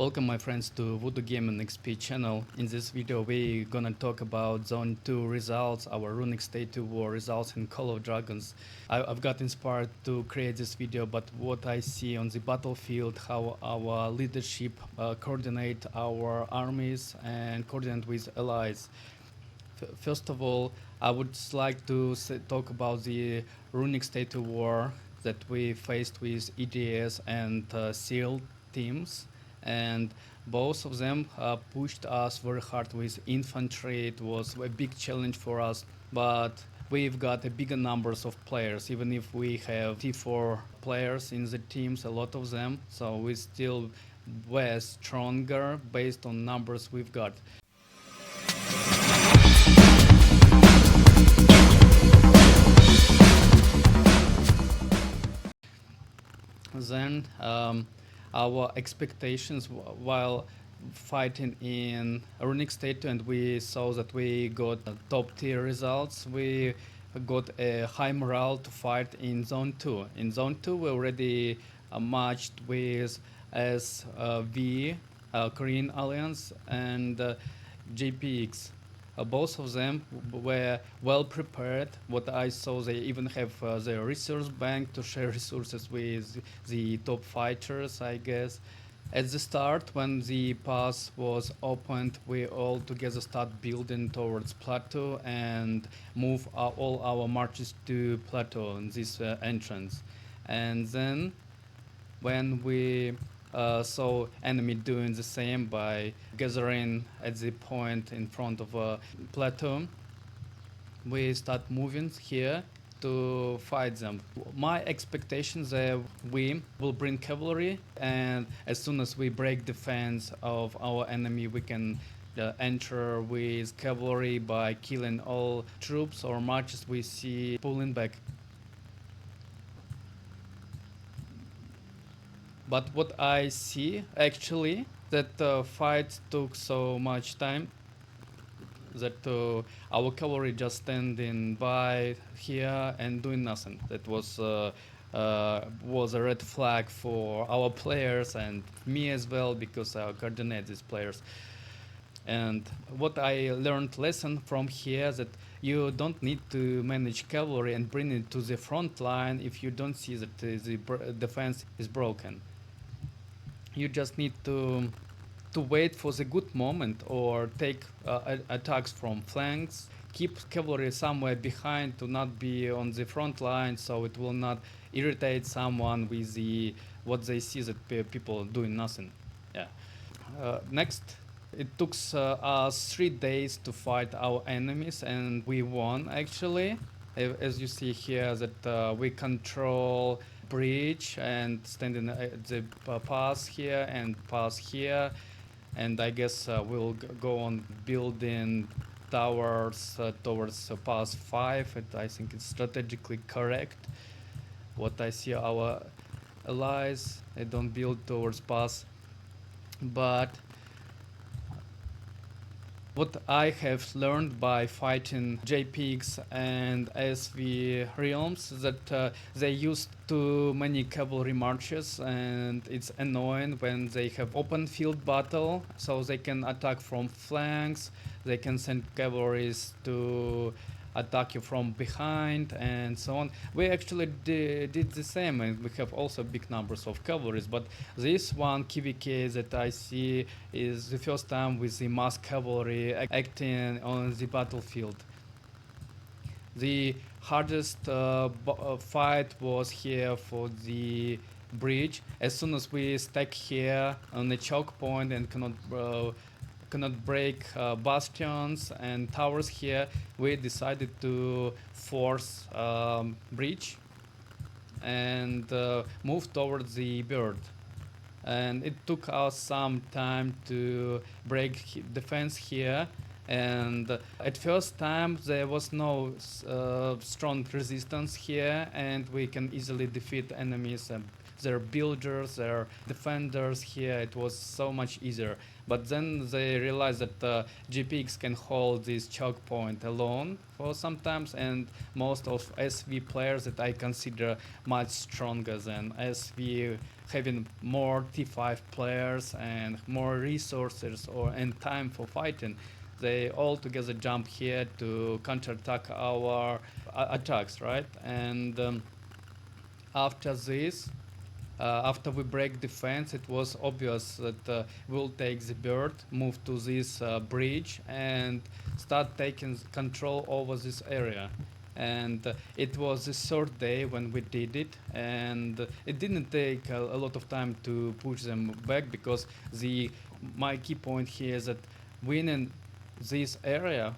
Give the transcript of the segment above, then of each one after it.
Welcome my friends to VooDoo Gaming XP channel. In this video we're gonna talk about Zone 2 results, our runic state 2 war results in Call of Dragons. I've got inspired to create this video, but what I see on the battlefield, how our leadership coordinate our armies and coordinate with allies. First of all, I would like to talk about the runic state 2 war that we faced with EDS and SEAL teams. And both of them pushed us very hard with infantry. It was a big challenge for us, but we've got a bigger numbers of players, even if we have T4 players in the teams, a lot of them, so we still were stronger based on numbers we've got. Then our expectations while fighting in runic state 2, and we saw that we got top tier results. We got a high morale to fight in zone 2. In zone 2 we already matched with SV, Korean Alliance, and JPX. Both of them were well prepared. What I saw, they even have their resource bank to share resources with the top fighters, I guess. At the start, when the pass was opened, we all together start building towards plateau and move all our marches to plateau in this entrance. And then when we saw enemy doing the same by gathering at the point in front of a plateau, we start moving here to fight them. My expectations are we will bring cavalry, and as soon as we break defense of our enemy, we can enter with cavalry by killing all troops or marches we see pulling back. But what I see actually, that the fight took so much time that our cavalry just standing by here and doing nothing. That was a red flag for our players and me as well, because I coordinate these players. And what I learned lesson from here, that you don't need to manage cavalry and bring it to the front line if you don't see that the defense is broken. You just need to wait for the good moment or take attacks from flanks. Keep cavalry somewhere behind to not be on the front line, so it will not irritate someone with what they see that people doing nothing. Yeah. Next, it took us 3 days to fight our enemies, and we won actually. As you see here, that we control bridge and standing at the pass here and pass here, and I guess we'll go on building towers towards pass 5. I think it's strategically correct. What I see our allies, they don't build towards pass, but what I have learned by fighting JPX and SV realms, that they use too many cavalry marches, and it's annoying when they have open field battle, so they can attack from flanks, they can send cavalries to attack you from behind and so on. We actually did the same, and we have also big numbers of cavalries, but this one KvK that I see is the first time with the mass cavalry acting on the battlefield. The hardest fight was here for the bridge. As soon as we stack here on the choke point and cannot break bastions and towers here, we decided to force bridge and move towards the bird. And it took us some time to break defense here, and at first time there was no strong resistance here, and we can easily defeat enemies their builders, their defenders here. It was so much easier. But then they realized that GPX can hold this choke point alone for sometimes, and most of SV players that I consider much stronger than SV, having more T5 players and more resources and time for fighting, they all together jump here to counterattack our attacks, right? And after this, after we break defense, it was obvious that we'll take the bird, move to this bridge, and start taking control over this area. And it was the third day when we did it, and it didn't take a lot of time to push them back, because my key point here is that winning this area,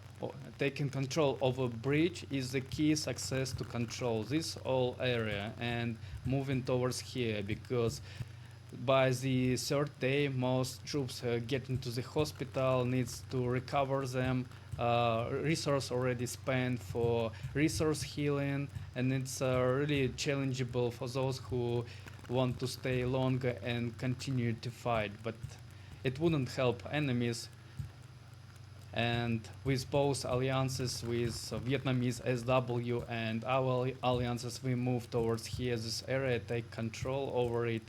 taking control of a bridge, is the key success to control this whole area and moving towards here, because by the third day most troops get into the hospital, needs to recover them, resource already spent for resource healing, and it's really challengeable for those who want to stay longer and continue to fight, but it wouldn't help enemies. And with both alliances, with Vietnamese SW and our alliances, we move towards here, this area, take control over it,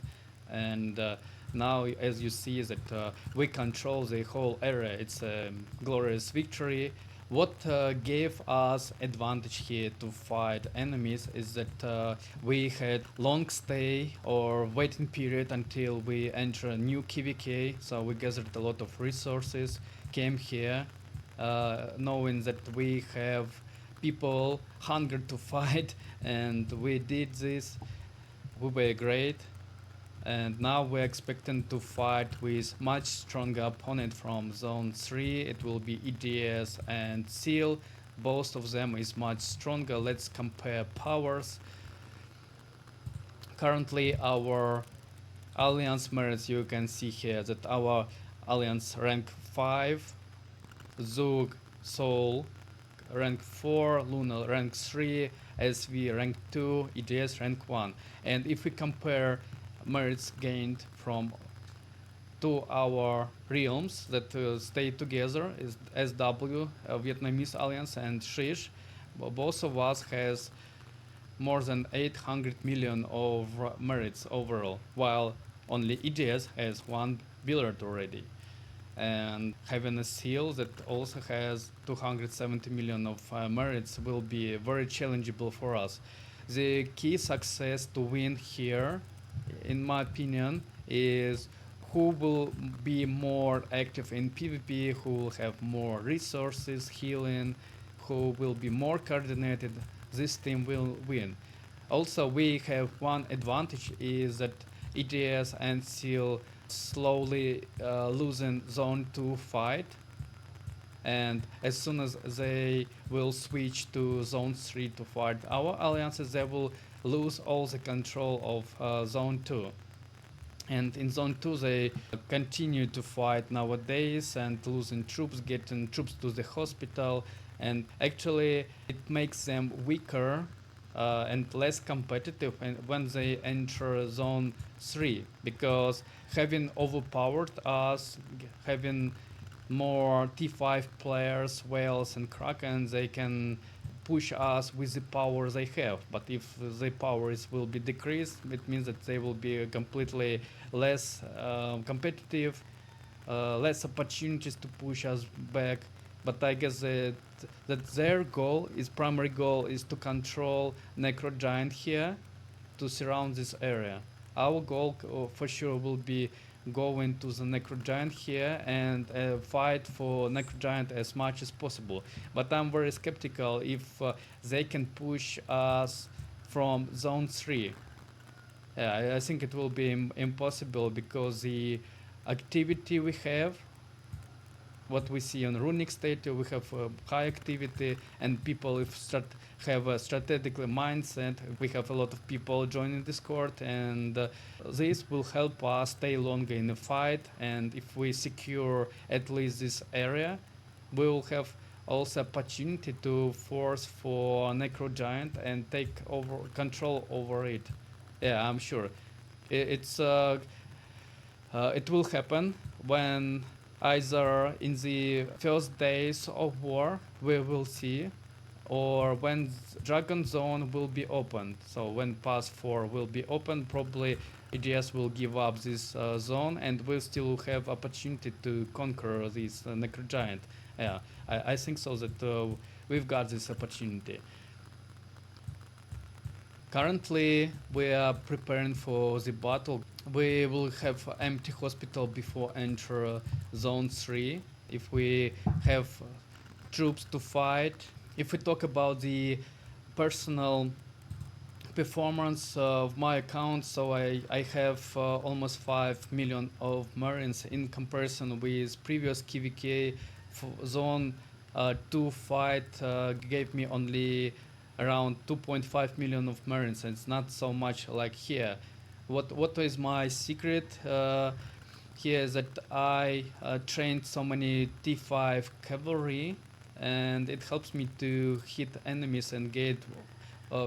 and now, as you see, that we control the whole area. It's a glorious victory. What gave us advantage here to fight enemies is that we had long stay or waiting period until we enter a new KvK, so we gathered a lot of resources, came here, knowing that we have people hunger to fight, and we did this. We were great, and now we're expecting to fight with much stronger opponent from zone 3. It will be EDS and SEAL. Both of them is much stronger. Let's compare powers. Currently our alliance merits, you can see here that our alliance rank 5, Zug, Soul rank 4, Luna rank 3, SV rank 2, EDS rank 1. And if we compare merits gained from two our realms that stay together, is SW, Vietnamese Alliance, and Shish, both of us has more than 800 million of merits overall, while only EDS has 1 billion already. And having a seal that also has 270 million of merits will be very challengeable for us. The key success to win here, in my opinion, is who will be more active in PvP, who will have more resources, healing, who will be more coordinated. This team will win. Also, we have one advantage, is that EDS and SEAL slowly losing zone 2 fight, and as soon as they will switch to zone 3 to fight our alliances, they will lose all the control of zone 2. And in zone 2 they continue to fight nowadays and losing troops, getting troops to the hospital, and actually it makes them weaker and less competitive when they enter zone 3, because having overpowered us, having more T5 players, whales and Krakens, they can push us with the power they have. But if the powers will be decreased, it means that they will be completely less competitive, less opportunities to push us back. But I guess that their goal, is primary goal, is to control Necro Giant here, to surround this area. Our goal for sure will be going to the Necro Giant here and fight for Necro Giant as much as possible. But I'm very skeptical if they can push us from zone 3. I think it will be impossible, because the activity we have, what we see on Runic State, we have high activity, and people have a strategic mindset. We have a lot of people joining Discord, and this will help us stay longer in the fight. And if we secure at least this area, we will have also opportunity to force for Necro Giant and take over control over it. Yeah, I'm sure. It will happen when either in the first days of war we will see, or when Dragon Zone will be opened. So when Pass 4 will be opened, probably EGS will give up this zone, and we'll still have opportunity to conquer this Necro Giant. Yeah, I think so that we've got this opportunity. Currently, we are preparing for the battle. We will have empty hospital before enter zone 3 if we have troops to fight. If we talk about the personal performance of my account, so I have almost 5 million of marines in comparison with previous KvK zone 2 fight gave me only around 2.5 million of marines, and it's not so much like here. What is my secret here is that I trained so many T5 cavalry, and it helps me to hit enemies and get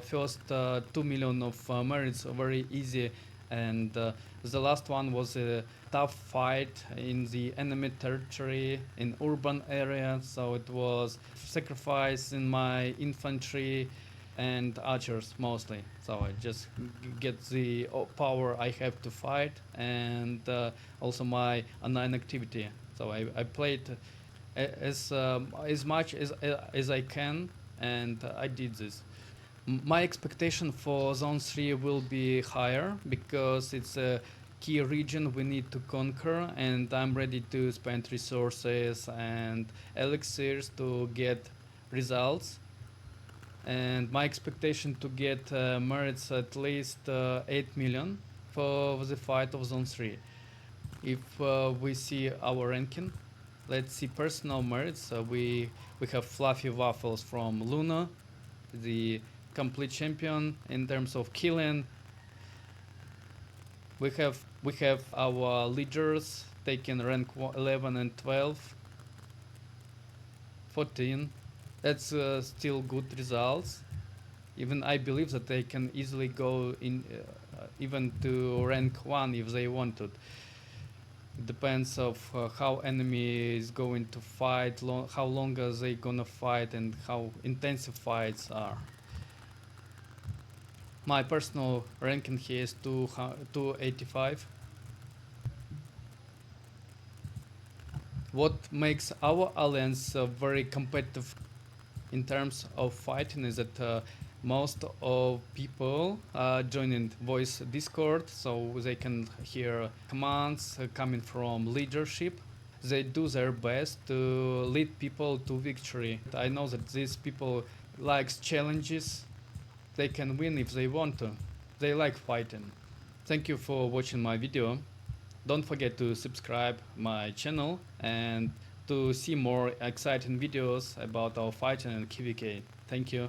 first 2 million of marines very easy. And the last one was a tough fight in the enemy territory in urban area, so it was sacrifice in my infantry and archers mostly, so I just get the power I have to fight, and also my online activity. So I played as much as I can, and I did this. My expectation for Zone 3 will be higher because it's a key region we need to conquer, and I'm ready to spend resources and elixirs to get results. And my expectation to get merits at least 8 million for the fight of Zone 3. If we see our ranking, let's see personal merits. We have Fluffy Waffles from Luna, the complete champion in terms of killing. We have our leaders taking rank 11 and 12, 14. That's still good results. Even I believe that they can easily go in even to rank 1 if they wanted. It depends of how enemy is going to fight, how long are they gonna fight, and how intensive fights are. My personal ranking here is 285. What makes our alliance very competitive in terms of fighting is that most of people joining voice Discord, so they can hear commands coming from leadership. They do their best to lead people to victory. I know that these people likes challenges. They can win if they want to. They like fighting. Thank you for watching my video. Don't forget to subscribe my channel and to see more exciting videos about our fighting and KvK. Thank you.